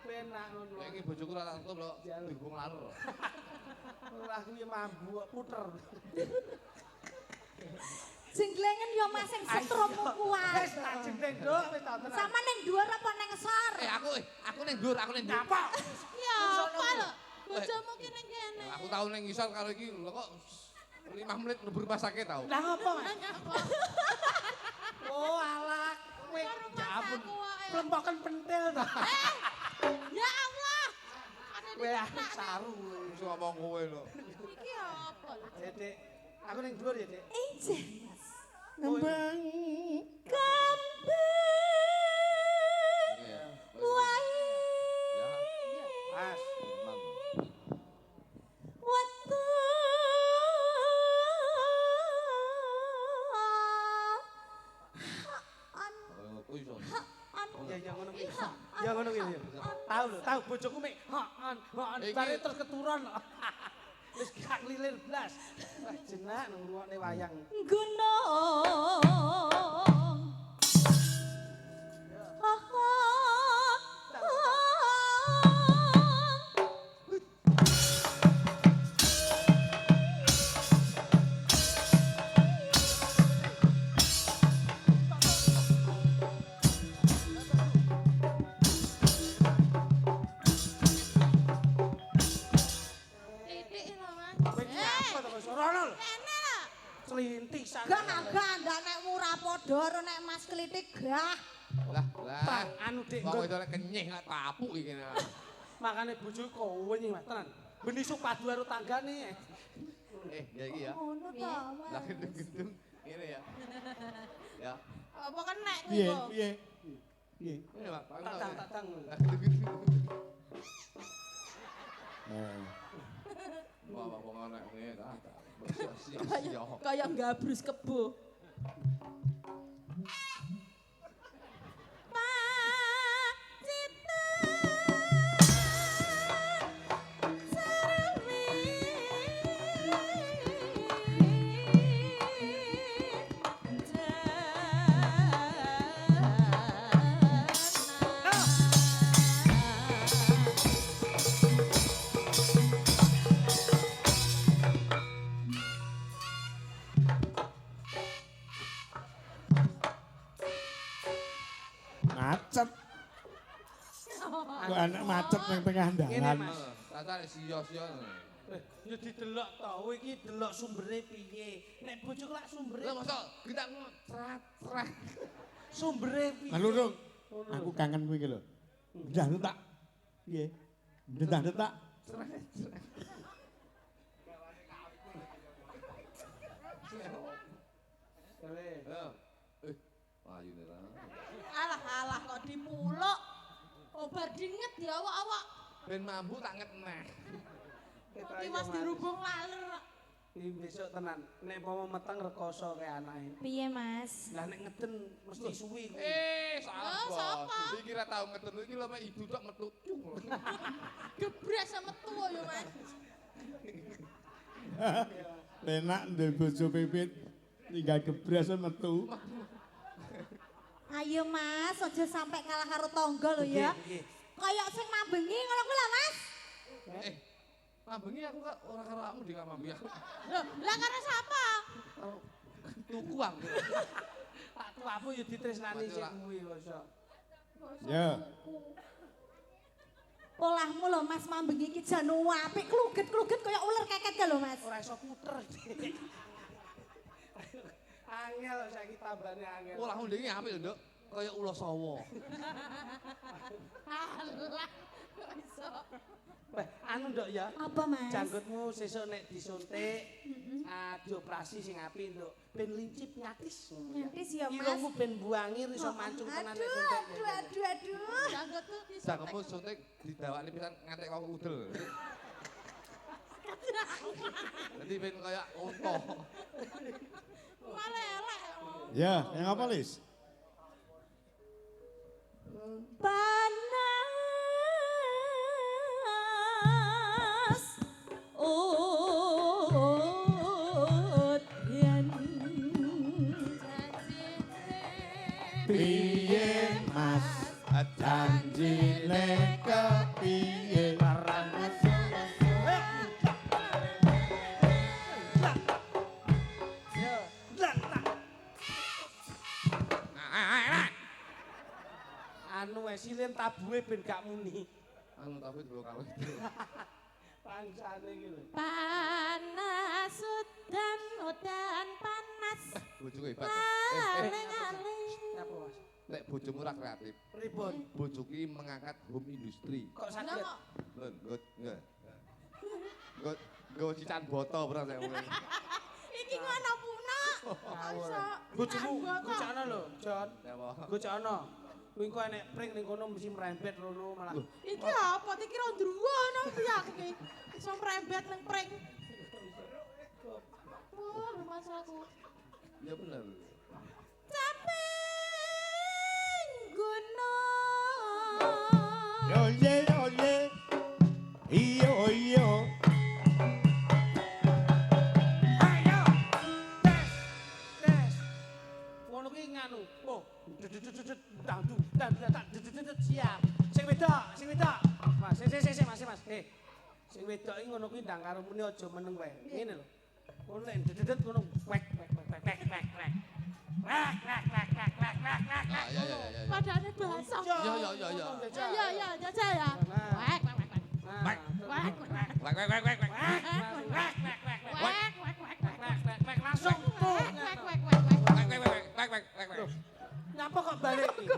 Penak ngono. Kowe iki bojoku ora tak tutup lho, dihubung larut. Ora kuwi mambu kok puter. Jenglengen yo Mas sing setrumu kuat. Wis tak jeneng nduk wis tak tenan. Sama ning dhuwur apa ning ngesor? Aku ning dhuwur, aku ning dhuwur. Apa? Ya apa lho? Bojomu ki ning kene. Aku tau ning ngisor karo iki lho kok 5 menit mlebu rumah sakit tau. Lah ngopo Mas? Apa? Oh alah kowe Karo ya mas ampun. aku wae. Plempokan pentil to. Ya Allah. Ada di Kowe tak nih. saru. Wis ngomong kowe lho. Iki apa lho? Ya, Dik. Aku ning dhuwur ya, Dik. Injen Mas. nembang. Wae. Mas. Watu. Ya ngono kuwi. Ya ngono kuwi. Tahu lho, tahu bojoku mek hoan bare terus keturun. Wis gak lilir blas. Wah jenak nang ngrungokne wayang. Gunung. Titik lho Mas. Kowe iki apa to Mas? Rono lho. Kene lho. Celintisan. Gak nek ora padha karo nek Mas Klitik gah. Lah, Anu Dik, wong itu lek kenyih lek tapuk iki. makane bojoku kowe iki Mas tenan. Benisuk padu karo tanggane. Ya iki ya. Ngono to. Lah gedung-gedung ngene ya. Ya. Apa kenek kuwi Piye, kok? piye? Piye? Ini Pak, Pak. Tatang. Lah gedung-gedung. Wah, wong anak ngene ta. Siap-siap. Kayak gabrus kebo. Kok anak macet ning tengah dalan. Tata siyo-siyo. Ya didelok to, kowe iki delok sumbere piye. Nek bojoku lak sumbere. Lah mosok kita sret. Sumbere piye? Lurung. Aku kangen kowe iki lho. Ndak. Piye? Ndak. Ayo nih. Alah kok dipuluk. Obar dinget ya awak-awak. Ben mambu tak ngetneh. Kok Mas dirubung laler. Iki besok tenan. Nek mau meteng rekoso kae anake. Piye, Mas? Lah nek ngeden mesti suwi kuwi. Sapa? Iki ra tau ngeten iki lho mek ibu tok metu. Gebres metu ya, Mas. Enak ndek bojo pipit tinggal gebras metu. Ayo Mas, aja sampai kalah karo tangga lho ya. Kayak sing mambengi ngono kuwi lho, Mas. Mambengi aku kok ora karo kamu di mambengi aku. Loh, lah karo sapa? Tuku aku. Tak tuamu ya ditresnani sik kuwi mosok. Ya. Polahmu lho Mas mambengi iki jan apik kluget-kluget kaya ular keket ya lho Mas. Ora iso puter. Angel saiki tambane angel. Olahmu ndek iki apik lho, Nduk. Kaya ula sawa. Alah. Kok iso? Weh, anu Nduk ya. Apa Mas? Janggutmu sesuk nek disuntik, dioperasi sing apik Nduk. Ben lincip nyatis. Nyatis ya Mas. Irungmu ben buangi iso mancung tenan nek suntik. Aduh. Janggutku disuntik. Janganmu suntik didawakne pisan ngantek kok udel. Dadi ben kaya unta. Malah elek. Ya, yang apa Lis? Panas udyan Piye Mas janjine kepiye Anu silin tabuhe ben gak muni. Anu tapi dulu kawin. Pangsane iki lho. panas udan panas Bojoku hebat. aling-aling Napa Mas? Nek bojomu ora kreatif, Pripun? bojoki mengangkat home industri. Kok sakit? Lho, Nggo cican boto bro saya ngomong. Iki ngono puna. Ngawur. Bojomu gocana lho, Jon. Napa? Gocana. Kuwi kok enek pring ning kono mesti mrembet rono malah. Iki apa? Iki ora ndruwo no piye iki. Iso mrembet ning pring. Oh, masalahku. Ya bener. Caping gunung Oye iyo Tes. Ngono kuwi nganu. Oh, siap. Sing wedok. Mas, Mas. Sing wedok iki ngono kuwi ndang karo muni aja meneng wae. Ngene lho. Ngono lek dedet ngono wek. Ya. Padane bahasa. Ya. Ya, jajal ya. Wek. Langsung tuh. Nyapa kok balik iki?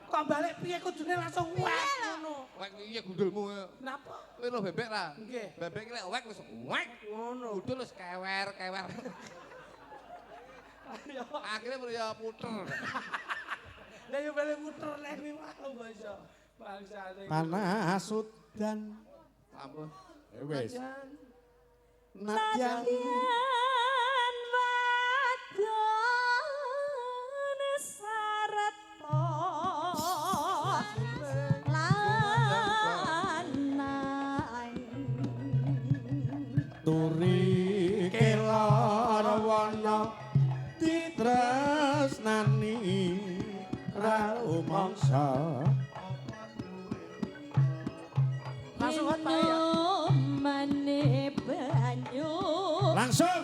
Kok balik piye kudune langsung wek ngono. Wek iya gundulmu. Napa? Kowe lho bebek ra? Nggih. Bebek iki lek wek wis wek. Ngono. Gundul wis kewer. Ayo. Akhirnya baru ya puter. Lah yo balik muter lek kuwi mau basa. Bangsane. panas udan Ampun. wis nadyan Nadyan wadon sareta lanang turi kelor wana ditresnani raumangsa Langsung hot bae ya. mane banyu langsung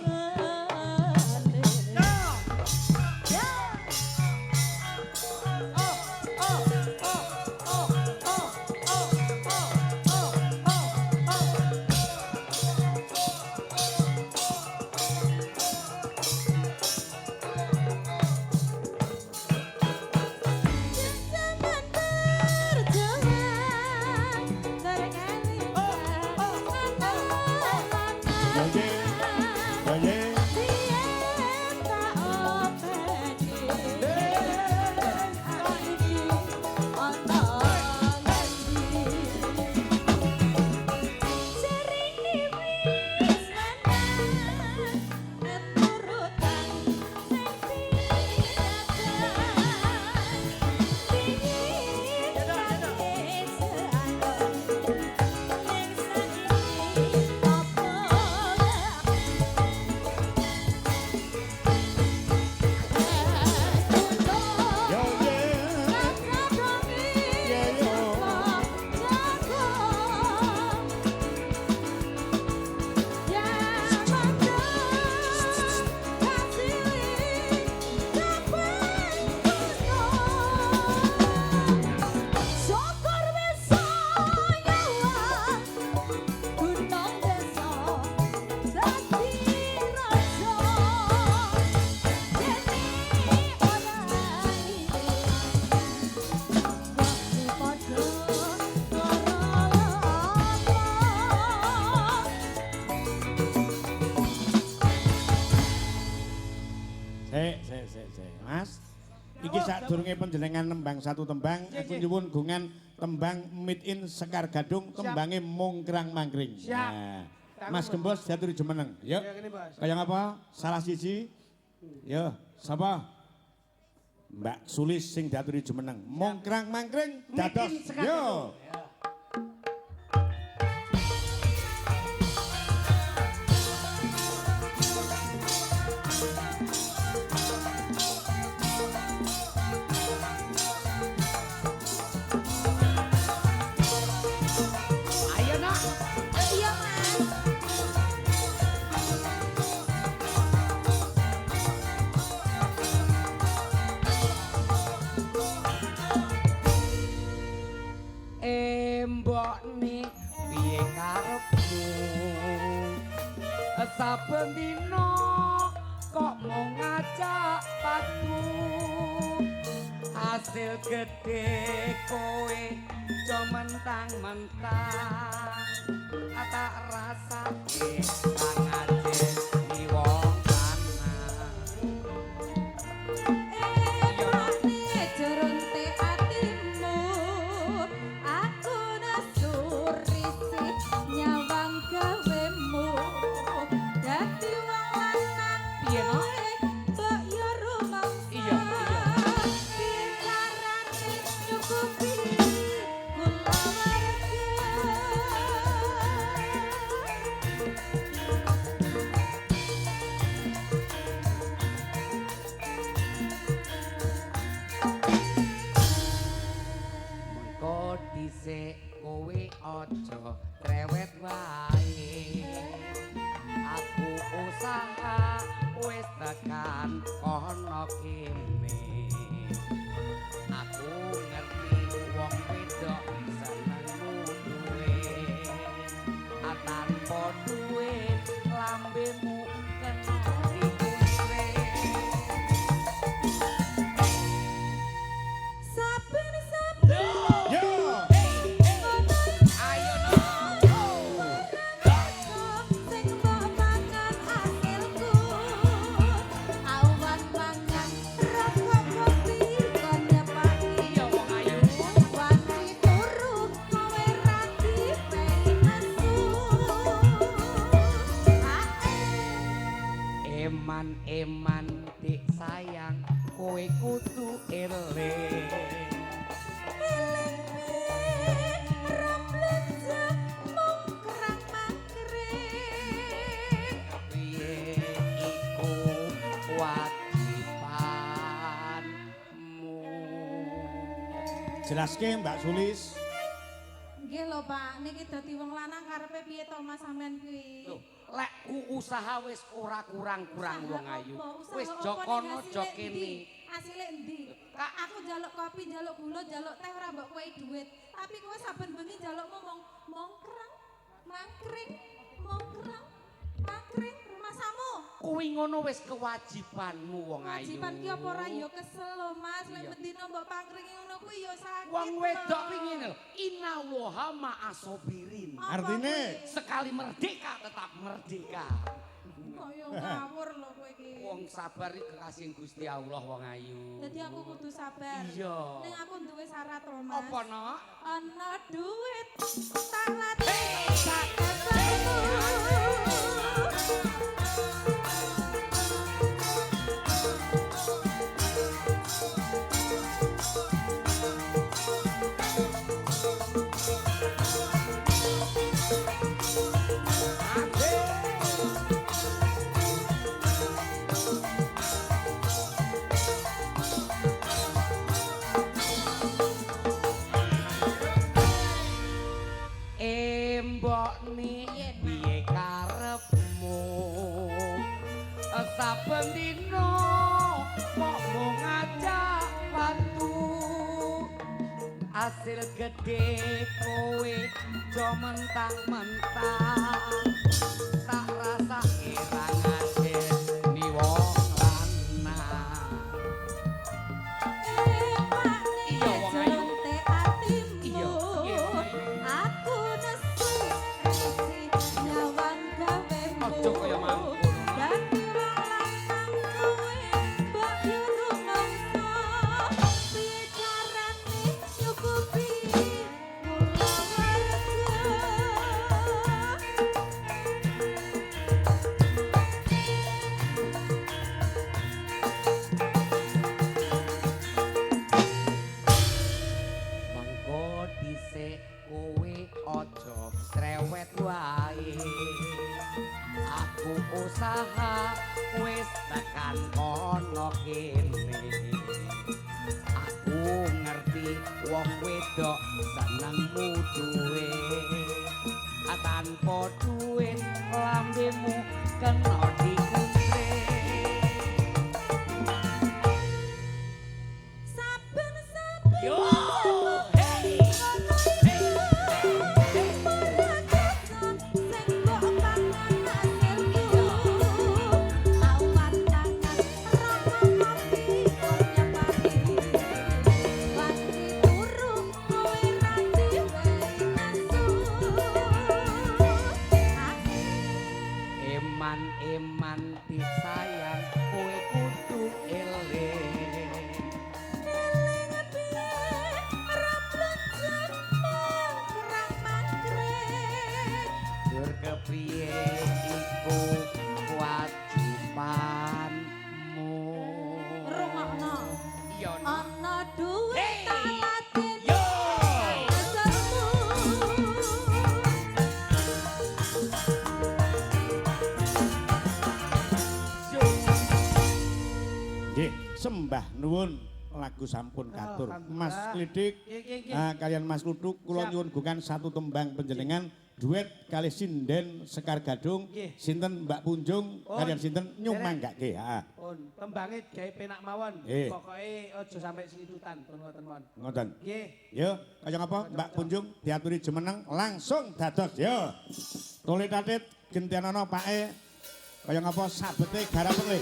Iki sadurunge panjenengan nembang satu tembang, aku nyuwun gungan tembang Meet in Sekar Gadung, tembange Mungkrang Mangkring. Nah, Mas Gembos diaturi jumeneng. Yuk. Kaya ngapa? Salah siji. Yo, sapa? Mbak Sulis sing diaturi jumeneng. Mungkrang Mangkring dados. Yo. Saben dina kok mau ngajak padu hasil gede kowe jo mentang-mentang tak rasake pangajen ni wong kowe aja krewet wae aku usaha wis tekan kono kene aku ngerti wong wedok senengmu duwe tanpa duwe lambemu kena dikusre eman dik sayang kowe kudu eling mungkrang mangkring piye iku wajibanmu jelaske Mbak Sulis. Nggih lho Pak, niki dadi wong lanang karepe piye to Mas sampean kuwi? Lek ku usaha wis ora kurang-kurang wong ayu. Wis jokono jokene. Asile endi? Kak aku njaluk kopi, njaluk gula, njaluk teh ora mbok kowe dhuwit. Tapi kowe saben bengi njalukmu mongkrang, mangkring, mongkrang, mangkring rumasamu. Kuwi ngono wis kewajibanmu wong ayu. Kewajiban ki apa ora ya kesel lho Mas, lek bendina mbok pangkringi ngono kuwi ya sakit. Wong wedok pingin lho, inna waha ma'asobirin. Artine sekali merdeka tetap merdeka. Kaya ngawur lho kowe iki. Wong sabar iki kekasih Gusti Allah wong ayu. Dadi aku kudu sabar. Iya. Ning aku duwe syarat lho Mas. Apa no? Ana duit tak latih tak keselmu. Piye karepmu saben dina kok mau ngajak watu hasil gede kowe jo mentang-mentang tak rasa irang ngajen ni wong lanang iya wong ayu iya aku nesu nyawang gawemu aja kaya mangkon dadi wong lanang kowe mbok yo rumangsa dhisik kowe aja cerewet wae. Aku usaha wis tekan kono kene. Aku ngerti wong wedok senengmu duwe. Tanpa duit lambemu kena dikuntre. Saben-saben Yo! Hey! Hey! Eman disayang kowe kudu eling. Dur kepriye iku kewajibanmu. Rungokno. Iya Ana duit Hey! talatin. Yo! Nggih, sembah nuwun lagu sampun katur. Mas Klidik kalian Mas Luduk kula nyuwun gungan satu tembang panjenengan duet kali sinden Sekar Gadung, sinten Mbak Punjung kalian sinten nyumanggake. Heeh. Pun tembange gawe penak mawon. Nggih. Pokoke aja sampai selidutan pun ngoten mon. Ngoten. Nggih. Yo, kaya ngapa Mbak Punjung diaturi jemeneng langsung dados yo. Tuli tatit gentianana pake kaya ngapa sabete garapen le.